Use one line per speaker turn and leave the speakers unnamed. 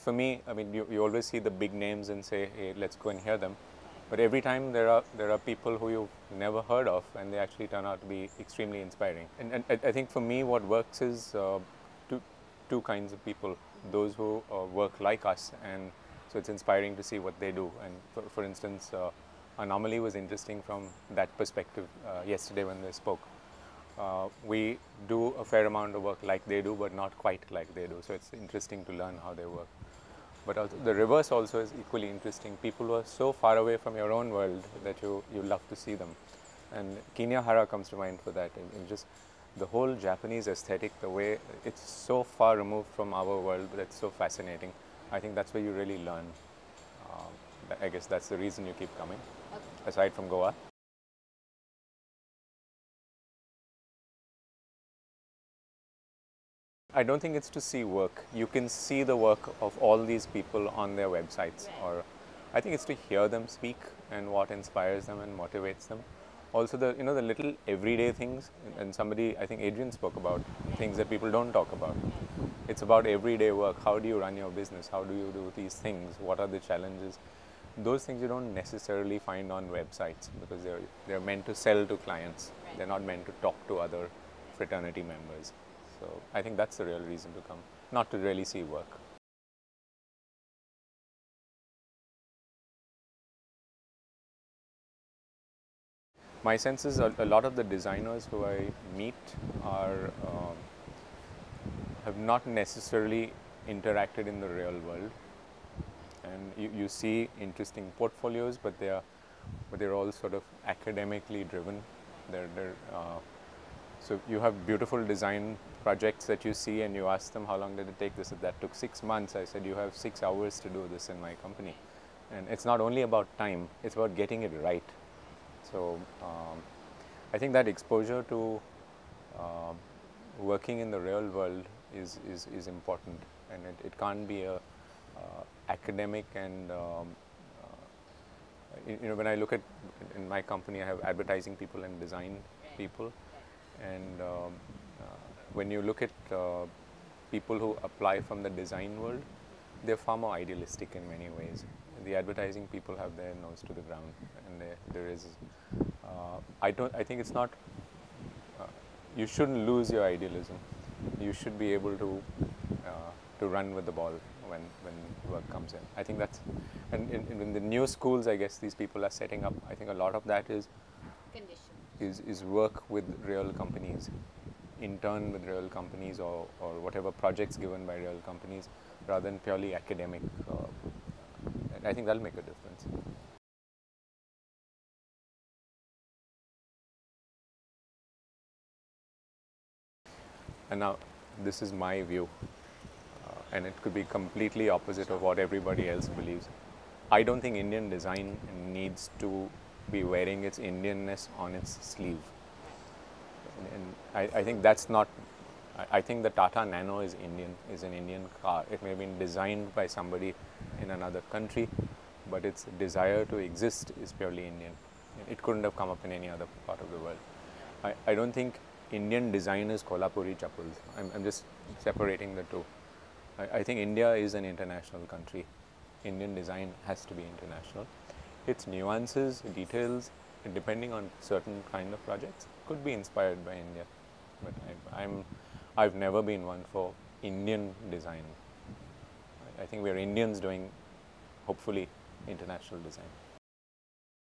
for me, I mean, you always see the big names and say, hey, let's go and hear them. But every time there are people who you've never heard of, and they actually turn out to be extremely inspiring. And I think for me, what works is two kinds of people: those who work like us, and so it's inspiring to see what they do. And for instance, Anomaly was interesting from that perspective yesterday when they spoke. We do a fair amount of work like they do, but not quite like they do. So it's interesting to learn how they work. But also, the reverse also is equally interesting. People who are so far away from your own world that you love to see them. And Kinyahara comes to mind for that. And just the whole Japanese aesthetic, the way it's so far removed from our world, but it's so fascinating. I think that's where you really learn. I guess that's the reason you keep coming, aside from Goa. I don't think it's to see work. You can see the work of all these people on their websites, or I think it's to hear them speak and what inspires them and motivates them. Also, the the little everyday things, and somebody, I think Adrian spoke about things that people don't talk about. It's about everyday work. How do you run your business? How do you do these things? What are the challenges? Those things you don't necessarily find on websites because they're meant to sell to clients. They're not meant to talk to other fraternity members. So I think that's the real reason to come, not to really see work. My sense is a lot of the designers who I meet are have not necessarily interacted in the real world, and you see interesting portfolios, but they're all sort of academically driven. They're so you have beautiful design projects that you see, and you ask them how long did it take. This that took 6 months. I said you have 6 hours to do this in my company, and it's not only about time; it's about getting it right. So I think that exposure to working in the real world is important, and it can't be a academic and when I look at in my company, I have advertising people and design people, and when you look at people who apply from the design world, they're far more idealistic in many ways. The advertising people have their nose to the ground, and there is. I think it's not. You shouldn't lose your idealism. You should be able to run with the ball when work comes in. I think that's, and in the new schools, I guess these people are setting up. I think a lot of that is work with real companies, intern with real companies, or whatever projects given by real companies, rather than purely academic. And I think that'll make a difference. And now, this is my view, and it could be completely opposite of what everybody else believes. I don't think Indian design needs to be wearing its Indianness on its sleeve. And I think that's not. I think the Tata Nano is an Indian car. It may have been designed by somebody in another country, but its desire to exist is purely Indian. It couldn't have come up in any other part of the world. I don't think Indian design is Kolhapuri chappals. I'm just separating the two. I think India is an international country. Indian design has to be international. Its nuances, details, depending on certain kind of projects, could be inspired by India. But I've never been one for Indian design. I think we're Indians doing, hopefully, international design.